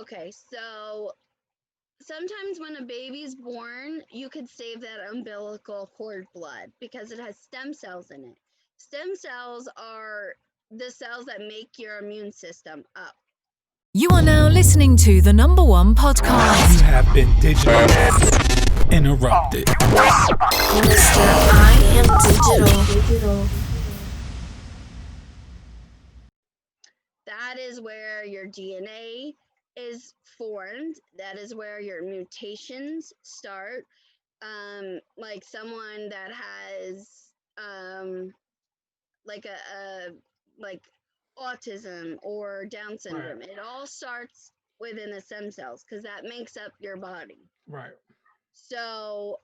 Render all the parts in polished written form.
Okay, so sometimes when a baby's born, you could save that umbilical cord blood because it has stem cells in it. Stem cells are the cells that make your immune system up. You are now listening to the number one podcast. You have been digitally interrupted. Mr. I am digital. That is where your DNA is formed. That is where your mutations start. Like someone that has like a like autism or Down syndrome. Right. It all starts within the stem cells because that makes up your body. Right. So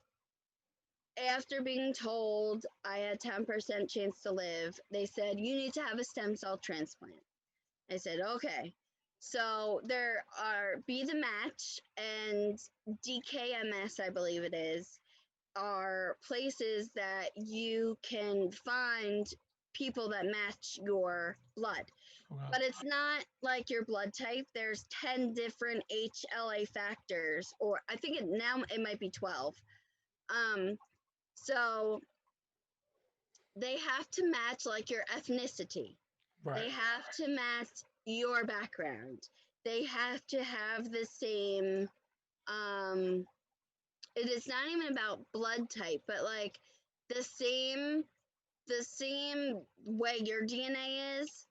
after being told I had 10% chance to live, they said you need to have a stem cell transplant. I said, okay. So there are Be the Match and DKMS, I believe it is, are places that you can find people that match your blood. Okay. But it's not like your blood type. There's 10 different HLA factors, or I think now it might be 12. So they have to match like your ethnicity. Right. They have to match your background. They have to have the same it is not even about blood type, but like the same way your DNA is,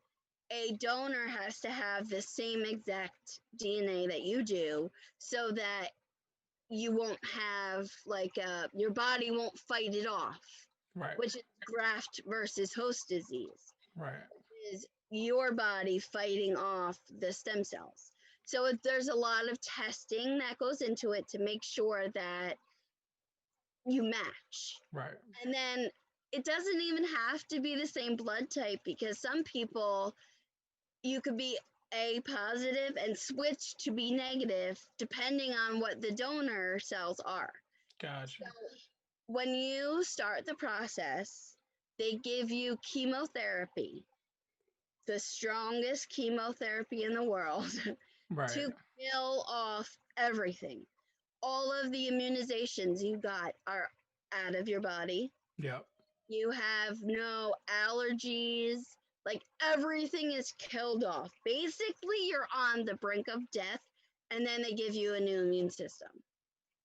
a donor has to have the same exact DNA that you do so that you won't have like your body won't fight it off, Right. which is graft versus host disease. Right. Is your body fighting off the stem cells. So there's a lot of testing that goes into it to make sure that you match. Right. And then it doesn't even have to be the same blood type because some people, you could be A positive and switch to B negative depending on what the donor cells are. Gotcha. So when you start the process, they give you chemotherapy, the strongest chemotherapy in the world, Right. to kill off everything. All of the immunizations you got are out of your body. Yep. You have no allergies. Like everything is killed off. Basically, you're on the brink of death, and then they give you a new immune system.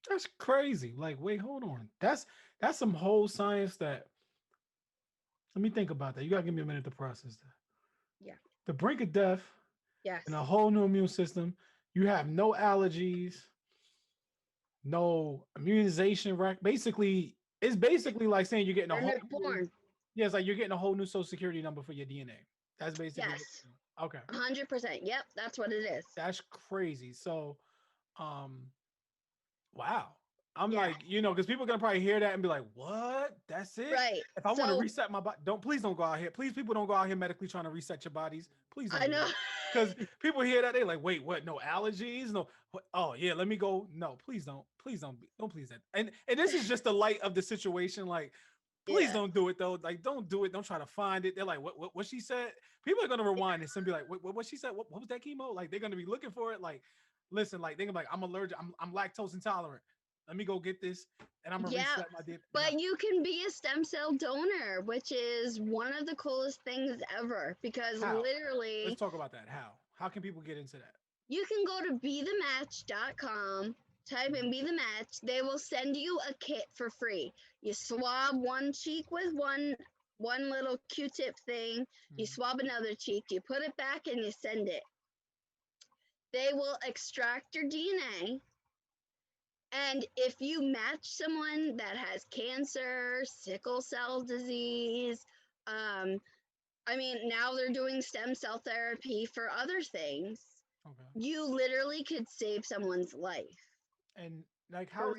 That's crazy. Like, wait, hold on. That's some whole science that. Let me think about that. You gotta give me a minute to process that. Yeah. The brink of death Yes. and a whole new immune system. You have no allergies, no immunization. Right? Basically, it's basically like saying you're getting a And whole. they're born. Yeah, it's like you're getting a whole new social security number for your DNA. That's basically. Yes. Okay. 100%. Yep, that's what it is. That's crazy. So, um, wow. I'm Yeah. like, because people are gonna probably hear that and be like, "What? That's it?" Right. If I want to So reset my body, please don't go out here. Please, people don't go out here medically trying to reset your bodies. Please don't. I know. Because people hear that they like, wait, what? No allergies? No. What? Oh yeah, let me go. No, please don't. Please don't. Don't please that. And this is just the light of the situation. Like, please Yeah. don't do it though. Like, don't do it. Don't try to find it. They're like, what she said. People are gonna rewind this and be like, what she said. What was that chemo? Like, they're gonna be looking for it. Like, listen, like they're gonna be like, I'm allergic. I'm lactose intolerant. Let me go get this, and I'm gonna Yeah, reset my DNA. No. but you can be a stem cell donor, which is one of the coolest things ever because How? literally Let's talk about that. How can people get into that? you can go to bethematch.com, type in Be the Match. They will send you a kit for free. You swab one cheek with one little Q-tip thing. You swab another cheek. You put it back and you send it. They will extract your DNA. And if you match someone that has cancer, sickle cell disease, now they're doing stem cell therapy for other things. Okay. You literally could save someone's life. And like, For how is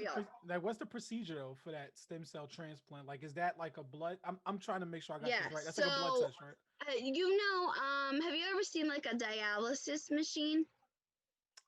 real. what's the procedure though for that stem cell transplant? Like, is that like a blood? I'm trying to make sure I got Yeah. this right. That's like a blood So, test, right? have you ever seen like a dialysis machine?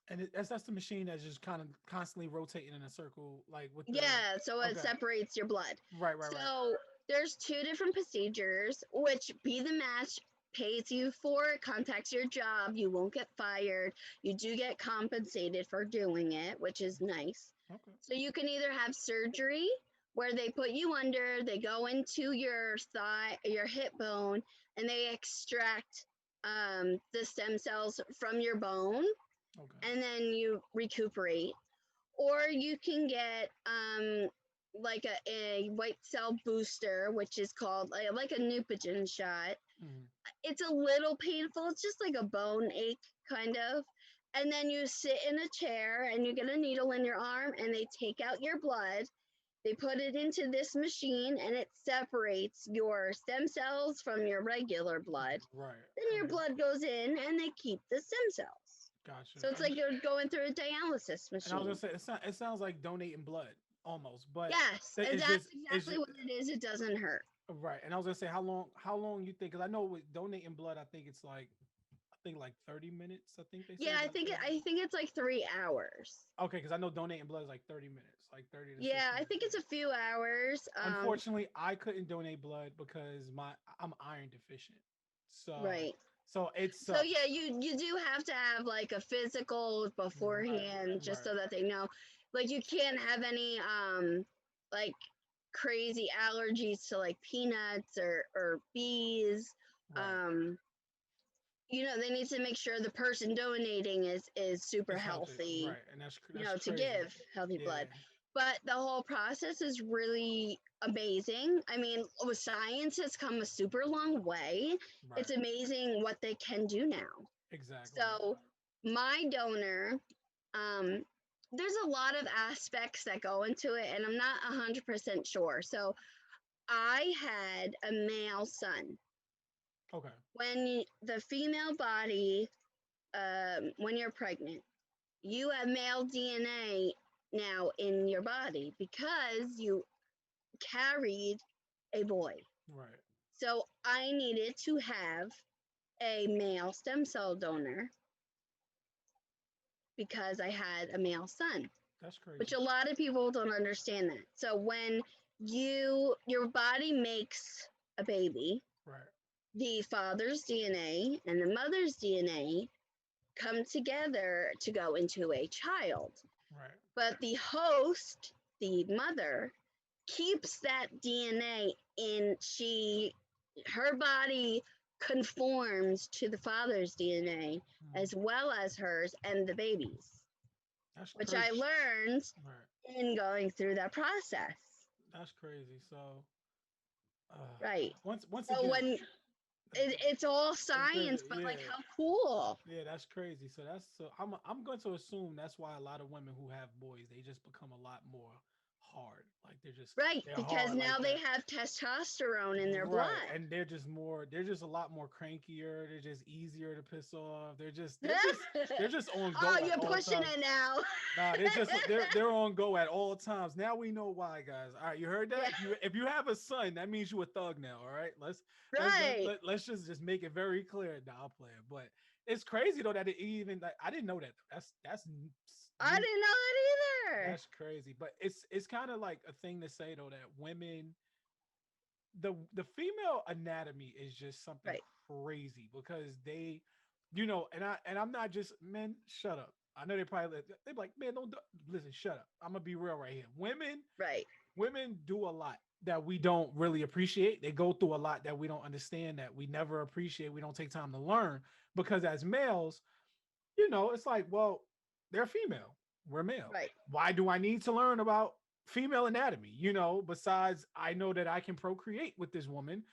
And that's the machine that's just kind of constantly rotating in a circle, like with the. Yeah. So it Okay. separates your blood. Right. So there's two different procedures, which Be the Match pays you for it, contacts your job. You won't get fired. You do get compensated for doing it, which is nice. Okay. So you can either have surgery where they put you under, they go into your thigh, your hip bone, and they extract the stem cells from your bone, Okay. and then you recuperate. Or you can get like a white cell booster, which is called like a Neupogen shot. Mhm. It's a little painful. It's just like a bone ache, kind of. And then you sit in a chair and you get a needle in your arm and they take out your blood. They put it into this machine and it separates your stem cells from your regular blood. Right. Then your blood goes in and they keep the stem cells. Gotcha. So it's like you're going through a dialysis And I was gonna machine. say it sounds like donating blood almost, but Yes, and it's that's just exactly what it is. It doesn't hurt. right. And I was gonna say how long you think? Because I know with donating blood, I think like 30 minutes. I think they said. Yeah, I like think 30. I think it's like 3 hours. Okay, because I know donating blood is like 30 minutes, like 30 to 60 Yeah, I minutes. think it's a few hours. Unfortunately, I couldn't donate blood because I'm iron deficient. So Right. so it So sucks. yeah, you do have to have like a physical Right, beforehand, just right, so that they know. Like you can't have any like crazy allergies to like peanuts or bees. right. They need to make sure the person donating is super It's healthy, healthy, right? And that's to crazy. give healthy Yeah, blood. But the whole process is really amazing. I mean, science has come a super long way. It's right. amazing what they can do now. Exactly. So, my donor, um, there's a lot of aspects that go into it, and I'm not 100% sure. So, I had a male son. Okay. When the female body, when you're pregnant, you have male DNA now in your body because you carried a boy. Right. So I needed to have a male stem cell donor because I had a male son, That's which crazy. a lot of people don't understand that. So when your body makes a baby, Right. the father's DNA and the mother's DNA come together to go into a child. Right. But the host, the mother, keeps that DNA in her body conforms to the father's DNA Mm, as well as hers and the baby's, that's which I crazy. learned Right. in going through that process. That's crazy. So, uh, Right. once So again, when it's all it's crazy. science, but Yeah. like how cool. Yeah, that's crazy. I'm going to assume that's why a lot of women who have boys, they just become a lot more hard. Like Right, they're because hard like now they that. have testosterone in their Right. blood. And they're just a lot more crankier. They're just easier to piss off. They're just on go Oh, at you're all pushing times. it now. Nah, they're on go at all times. Now we know why, guys. All right, you heard that? Yeah, If you have a son, that means you a thug now. All right, right. let's just make it very clear. Nah, I'll play it, but it's crazy though that it even like I didn't know that. I new. didn't know that either. That's crazy. But it's kind of like a thing to say though that women the female anatomy is just something Right, crazy because I'm not just men. Shut up. I know they like man. Don't listen. Shut up. I'm gonna be real right here. right, Women do a lot that we don't really appreciate. They go through a lot that we don't understand that we never appreciate. We don't take time to learn because as males, it's like well, they're female. We're male. right, Why do I need to learn about female anatomy? Besides I know that I can procreate with this woman.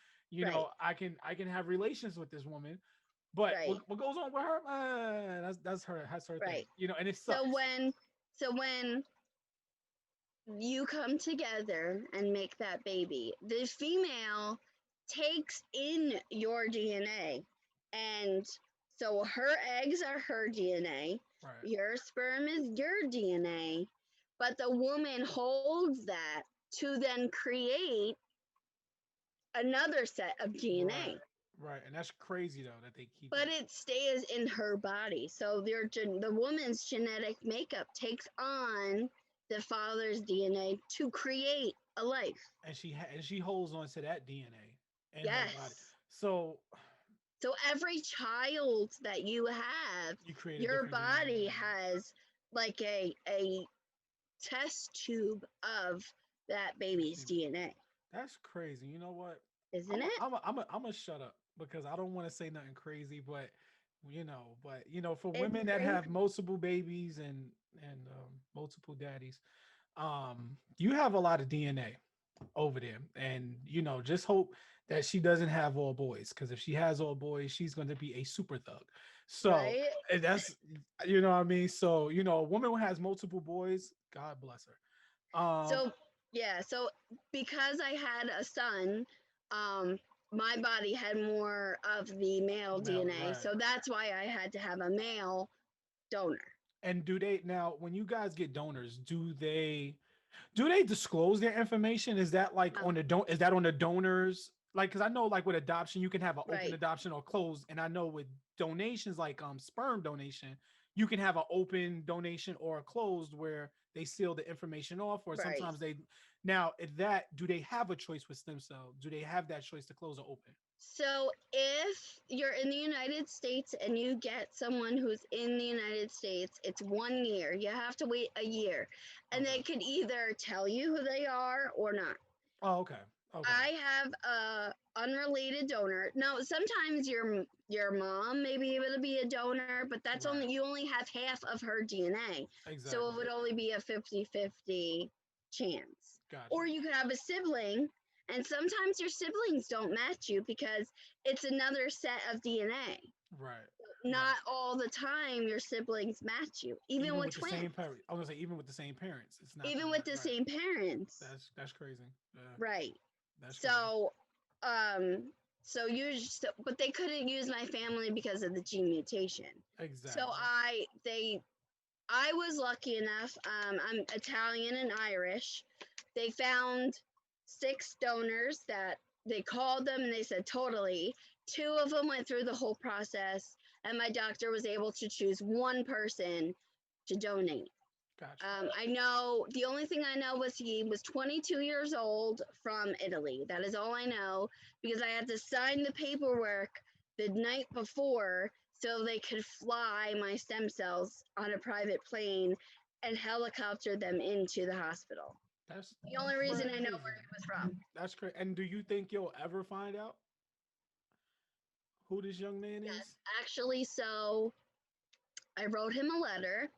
right, I can have relations with this woman. But right, what goes on with her? That's her thing. right. And it So sucks. when you come together and make that baby, the female takes in your DNA, and so her eggs are her DNA, Right. your sperm is your DNA, but the woman holds that to then create another set of Right. DNA. Right. And that's crazy though that they keep But it. it stays in her body. So the woman's genetic makeup takes on the father's DNA to create a life. And she holds on to that DNA in her body. Yes. So So every child that you have, You create a your different DNA. body has like a test tube of that baby's DNA, That's crazy. You know what? isn't it? I'm a shut up because I don't want to say nothing crazy, but for It's women that crazy. have multiple babies and multiple daddies, you have a lot of DNA over there, and just hope that she doesn't have all boys, because if she has all boys, she's going to be a super thug. So Right? that's what I mean. So a woman who has multiple boys, God bless her. So yeah, so because I had a son, my body had more of the male Male, DNA. right. So that's why I had to have a male donor. And do they now, when you guys get donors, do they disclose their information? Is that like No, is that on the donors? Like, because I know like with adoption, you can have an open right. adoption or closed. And I know with donations like sperm donation, you can have an open donation or a closed where they seal the information off, or Right. sometimes they now at that, do they have a choice with stem cell? Do they have that choice to close or open? So if you're in the United States and you get someone who's in the United States, it's 1 year. You have to wait a year. And Okay. they could either tell you who they are or not. Oh, okay. Okay. I have a unrelated donor. Now, sometimes your mom may be able to be a donor, but that's Right. only you only have half of her DNA. So Exactly. it would only be a 50-50 chance. Gotcha. Or you could have a sibling, and sometimes your siblings don't match you because it's another set of DNA. Right. Not all the time your siblings match you, even Even with with the same twins, parents. I was gonna say even with the same parents, it's not even gonna with the right. same parents. That's crazy. Yeah, Right. that's crazy. So, but they couldn't use my family because of the gene mutation. Exactly. So I was lucky enough. I'm Italian and Irish. They found 6 donors that they called them and they said totally. 2 of them went through the whole process, and my doctor was able to choose one person to donate. Gotcha. I know the only thing I know was he was 22 years old from Italy. That is all I know because I had to sign the paperwork the night before so they could fly my stem cells on a private plane and helicopter them into the hospital. That's The only reason I know crazy. where he was from. That's crazy. And do you think you'll ever find out who this young man Yes, is? actually, so I wrote him a letter.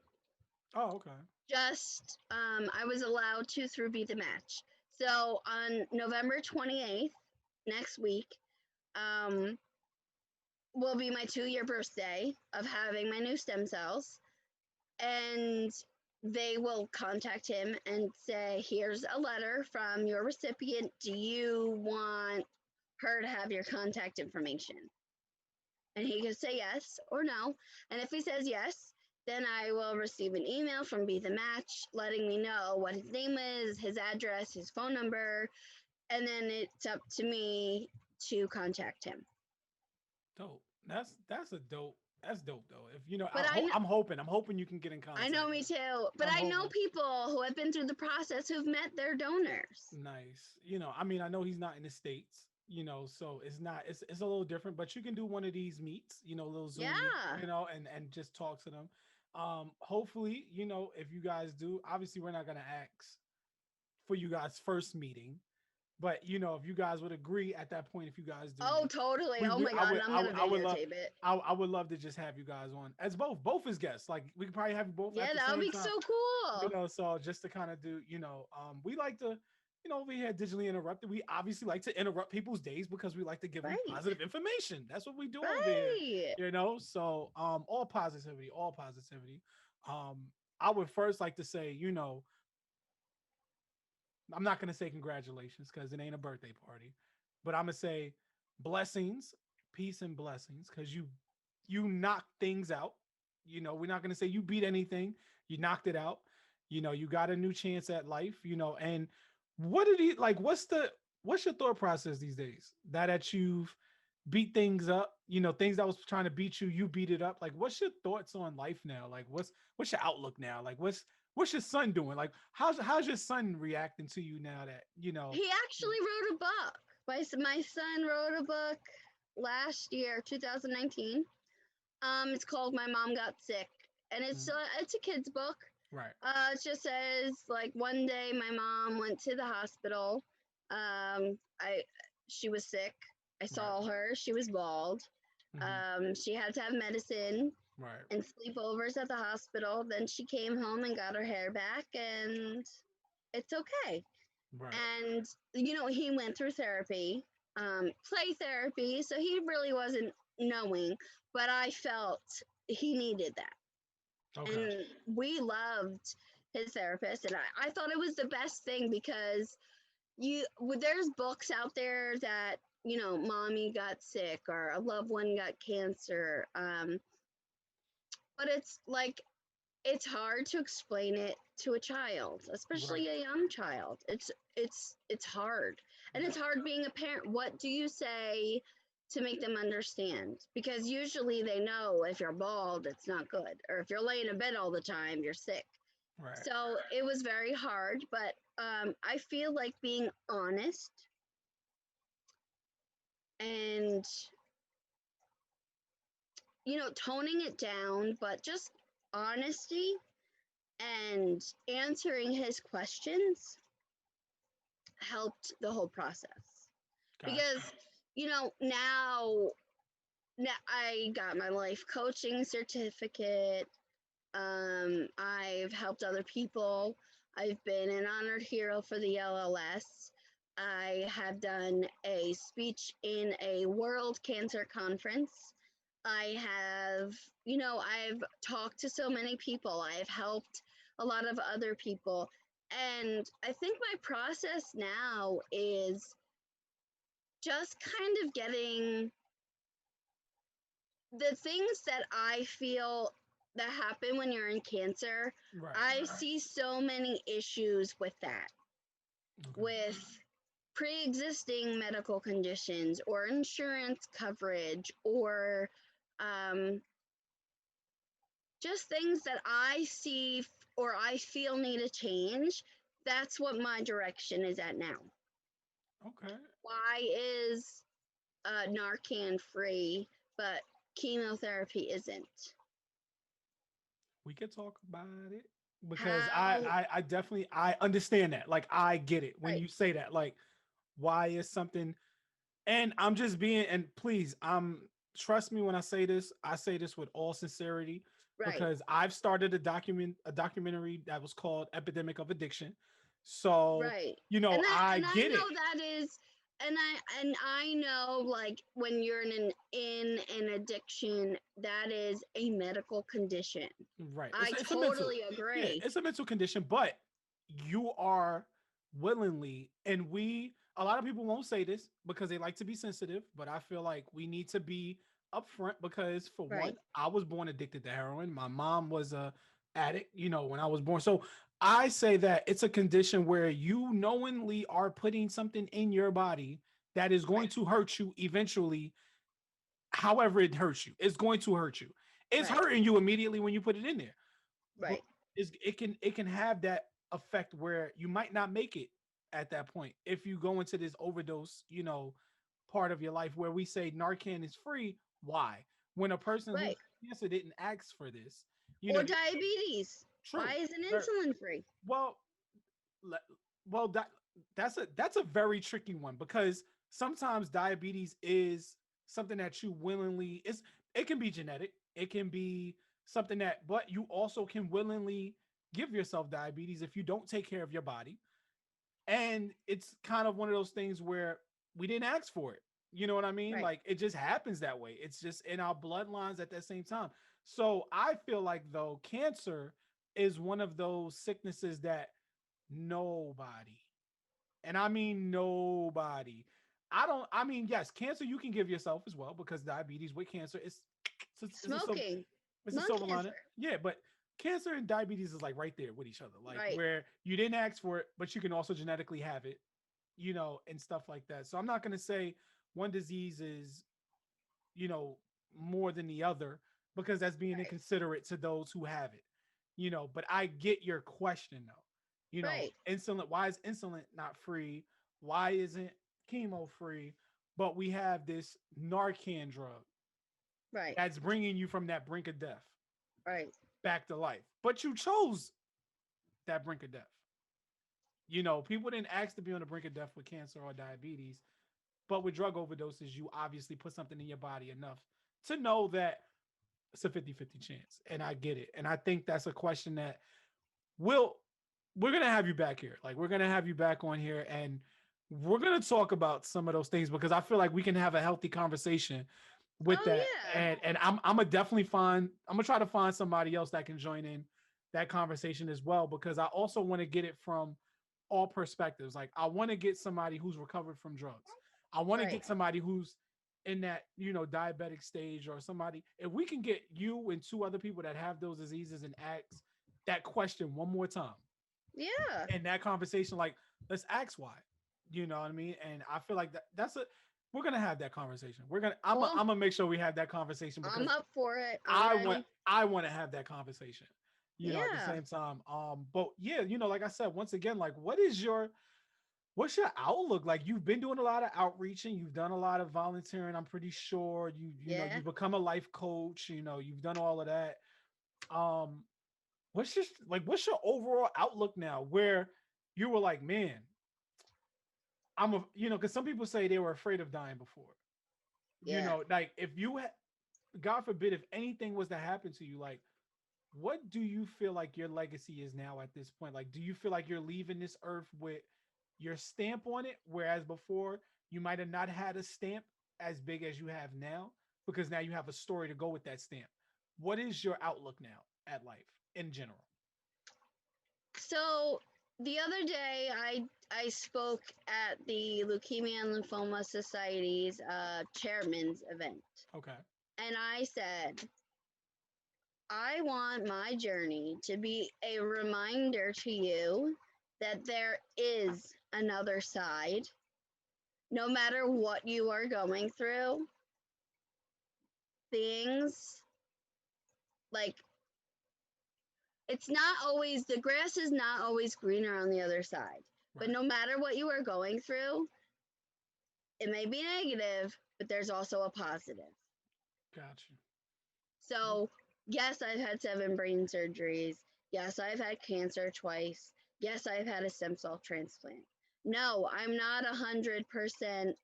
Oh, okay. Just I was allowed to through Be the Match. So on November 28th, next week, um, will be my 2-year birthday of having my new stem cells. And they will contact him and say, here's a letter from your recipient. Do you want her to have your contact information? And he can say yes or no. And if he says yes, then I will receive an email from Be the Match letting me know what his name is, his address, his phone number, and then it's up to me to contact him. Dope. That's a dope. That's dope though. If But I'm hoping you can get in contact. I know, me too. But I'm I know hoping. people who have been through the process who've met their donors. Nice. I mean, I know he's not in the States, so it's not, it's a little different, but you can do one of these meets, little Zoom meet, Yeah. and just talk to them. Hopefully, if you guys do, obviously we're not gonna ask for you guys first meeting, but if you guys would agree at that point, if you guys do Oh, meet, totally. Oh we my God. I'm going to I would love videotape it. I would love to just have you guys on as both as guests. Like we could probably have you both Yeah, at the that would same be time. so cool. So just to kind of do, we like to, over here at Digitally Interrupted, we obviously like to interrupt people's days because we like to give them Right. positive information. That's what we do over here, Right. So all positivity, all positivity. I would first like to say, I'm not gonna say congratulations because it ain't a birthday party, but I'm gonna say blessings, peace and blessings, because you knocked things out. We're not gonna say you beat anything. You knocked it out. You got a new chance at life. And what did he like? What's your thought process these days? That you've beat things up, things that was trying to beat you, you beat it up. Like, what's your thoughts on life now? Like, what's your outlook now? Like, what's your son doing? Like, how's your son reacting to you now that He actually wrote a book. My son wrote a book. last year, 2019. It's called My Mom Got Sick, and it's a kid's book. Right. It just says like one day my mom went to the hospital. I She was sick. I saw her. She was bald. She had to have medicine Right. and sleepovers at the hospital. Then she came home and got her hair back, and it's okay. Right. And he went through therapy, play therapy, so he really wasn't knowing, but I felt he needed that. Okay. And we loved his therapist, and I thought it was the best thing because there's books out there that mommy got sick or a loved one got cancer, but it's like it's hard to explain it to a child, especially Right. a young child. It's hard, and it's hard being a parent. What do you say to make them understand? Because usually they know if you're bald, it's not good, or if you're laying in bed all the time, you're sick. Right. So it was very hard, but I feel like being honest and toning it down, but just honesty and answering his questions helped the whole process. Gotcha. Because now I got my life coaching certificate. I've helped other people. I've been an honored hero for the LLS. I have done a speech in a World Cancer Conference. I have, I've talked to so many people. I've helped a lot of other people. And I think my process now is just kind of getting the things that I feel that happen when you're in cancer. Right. I see so many issues with that, Okay. with pre-existing medical conditions or insurance coverage or just things that I see or I feel need a change. That's what my direction is at now. Okay. Why is Narcan free, but chemotherapy isn't? We could talk about it because How? I definitely I understand that. Like I get it when Right. you say that. Like why is something, and I'm just being, and please, trust me when I say this with all sincerity Right. because I've started a documentary that was called Epidemic of Addiction. So, Right. I And I get it. know that is, and I know, like, when you're in an addiction, that is a medical condition. Right. I It's a mental, totally yeah, agree. it's a mental condition, but you are willingly, and a lot of people won't say this because they like to be sensitive, but I feel like we need to be upfront because for one, Right. I was born addicted to heroin. My mom was a addict, when I was born. So I say that it's a condition where you knowingly are putting something in your body that is going Right. to hurt you eventually. However it hurts you, it's going to hurt you. It's Right. hurting you immediately when you put it in there, but Right. it can have that effect where you might not make it at that point if you go into this overdose, part of your life where we say Narcan is free. Why? When a person who Right. cancer didn't ask for this, Or diabetes. true. Why isn't Ver- insulin free? Well, le- well, that's a very tricky one because sometimes diabetes is something that you willingly is. It can be genetic. It can be something that, but you also can willingly give yourself diabetes if you don't take care of your body. And it's kind of one of those things where we didn't ask for it. You know what I mean? Right. Like it just happens that way. It's just in our bloodlines at that same time. So I feel like though cancer is one of those sicknesses that nobody, and I mean nobody. I mean, yes, cancer you can give yourself as well because diabetes with cancer is Smoking. it's a Lung silver cancer. lining. Yeah, but cancer and diabetes is like right there with each other. Like Right. where you didn't ask for it, but you can also genetically have it, and stuff like that. So I'm not gonna say one disease is, you know, more than the other because that's being Right. inconsiderate to those who have it. But I get your question though. Right. Insulin, why is insulin not free? Why isn't chemo free? but we have this Narcan drug Right. that's bringing you from that brink of death Right. back to life. But you chose that brink of death. You know, people didn't ask to be on the brink of death with cancer or diabetes, but with drug overdoses, you obviously put something in your body enough to know that it's a 50-50 chance. And I get it. And I think that's a question that we're going to have you back here. Like, we're going to have you back on here, and we're going to talk about some of those things, because I feel like we can have a healthy conversation with Oh, that. yeah. And I'm gonna try to find somebody else that can join in that conversation as well, because I also want to get it from all perspectives. Like, I want to get somebody who's recovered from drugs. I want to Right. get somebody who's in that, you know, diabetic stage, or somebody. If we can get you and two other people that have those diseases and ask that question one more time Yeah. in that conversation, like, let's ask why. You know what I mean? And I feel like we're gonna have that conversation. I'm Cool. gonna make sure we have that conversation, because I'm up for it. I I'm want ready. I want to have that conversation. You know, at the Yeah. same time. But yeah, you know, like I said, once again, like, what's your outlook? Like, you've been doing a lot of outreaching, you've done a lot of volunteering. I'm pretty sure you know, Yeah. you've become a life coach, you know, you've done all of that. Um, what's your overall outlook now, where you were like, man, you know, because some people say they were afraid of dying before. You Yeah. know, like, if you had, God forbid, if anything was to happen to you, like, what do you feel like your legacy is now at this point? Like, do you feel like you're leaving this earth with your stamp on it, whereas before you might have not had a stamp as big as you have now, because now you have a story to go with that stamp? What is your outlook now at life in general? So the other day, I spoke at the Leukemia and Lymphoma Society's chairman's event, Okay. and I said, I want my journey to be a reminder to you that there is another side. No matter what you are going through, things like the grass is not always greener on the other side. But Right. no matter what you are going through, it may be negative, but there's also a positive. Gotcha. So, yes, I've had 7 brain surgeries. Yes, I've had cancer twice. Yes, I've had a stem cell transplant. No, I'm not 100%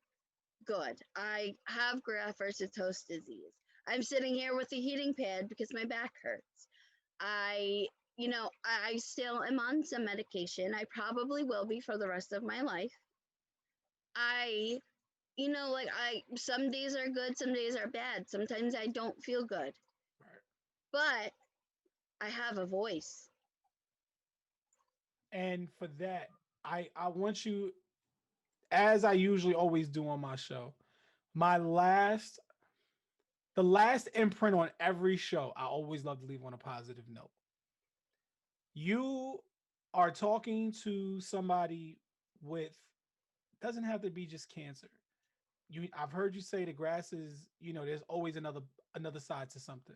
good. I have graft versus host disease. I'm sitting here with a heating pad because my back hurts. I, I still am on some medication. I probably will be for the rest of my life. I, some days are good, some days are bad. Sometimes I don't feel good, Right. but I have a voice. And for that, I want you, as I usually always do on my show, the last imprint on every show, I always love to leave on a positive note. You are talking to somebody with, doesn't have to be just cancer. I've heard you say the grass is, you know, there's always another side to something.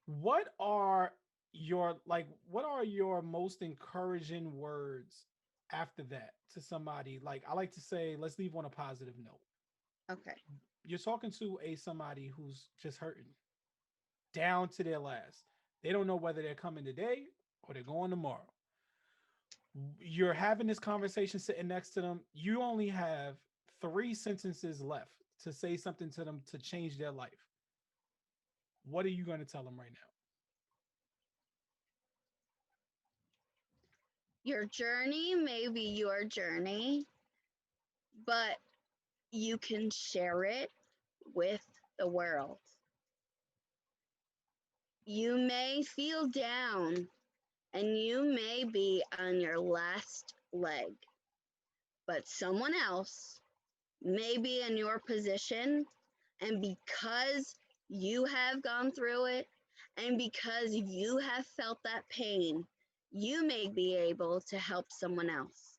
What are your most encouraging words after that to somebody? Like, I like to say, let's leave on a positive note. Okay. You're talking to somebody who's just hurting down to their last. They don't know whether they're coming today or they're going tomorrow. You're having this conversation sitting next to them. You only have 3 sentences left to say something to them to change their life. What are you going to tell them right now? Your journey may be your journey, but you can share it with the world. You may feel down and you may be on your last leg, but someone else may be in your position, and because you have gone through it and because you have felt that pain, you may be able to help someone else.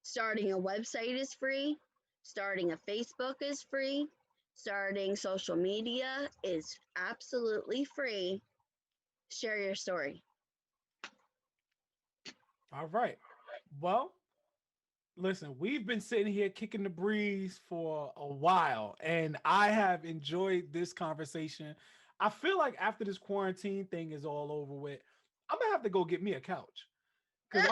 Starting a website is free, starting a Facebook is free, starting social media is absolutely free. Share your story. All right. Well, Listen, we've been sitting here kicking the breeze for a while, and I have enjoyed this conversation. I feel like after this quarantine thing is all over with, I'm gonna have to go get me a couch because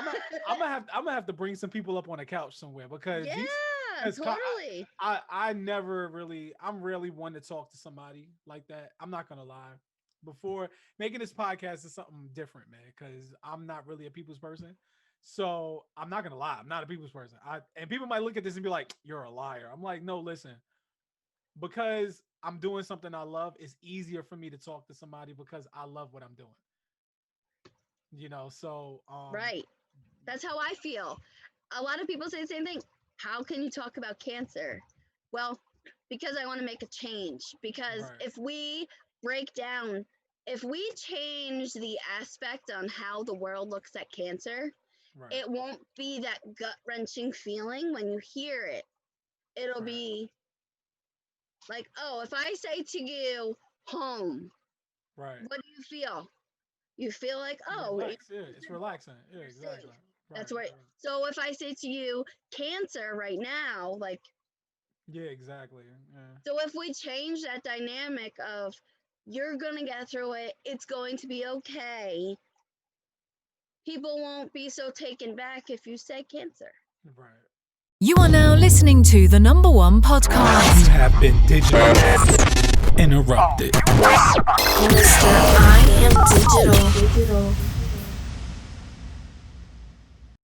I'm gonna have to bring some people up on a couch somewhere because Yeah, these because totally. I never really I'm rarely one to talk to somebody like that. I'm not gonna lie. Before making this podcast is something different, man, because I'm not really a people's person. So I'm not gonna lie, I'm not a people's person. And people might look at this and be like, "You're a liar." I'm like, "No, listen, because I'm doing something I love. It's easier for me to talk to somebody because I love what I'm doing." So Right. That's how I feel. A lot of people say the same thing. How can you talk about cancer? Well, because I want to make a change. Because right, if we change the aspect on how the world looks at cancer, right, it won't be that gut wrenching feeling when you hear it. It'll right, be like, oh, if I say to you, home, right. what do you feel? You feel like, oh, Relax. Yeah, it's relaxing. Yeah, you're exactly. safe. Right, That's right. right. So if I say to you, cancer right now, like, Yeah, exactly. Yeah. so if we change that dynamic of you're going to get through it, it's going to be okay, people won't be so taken back if you say cancer. Right. You are now listening to the number one podcast. You have been digital interrupted. Mr. I Am Digital.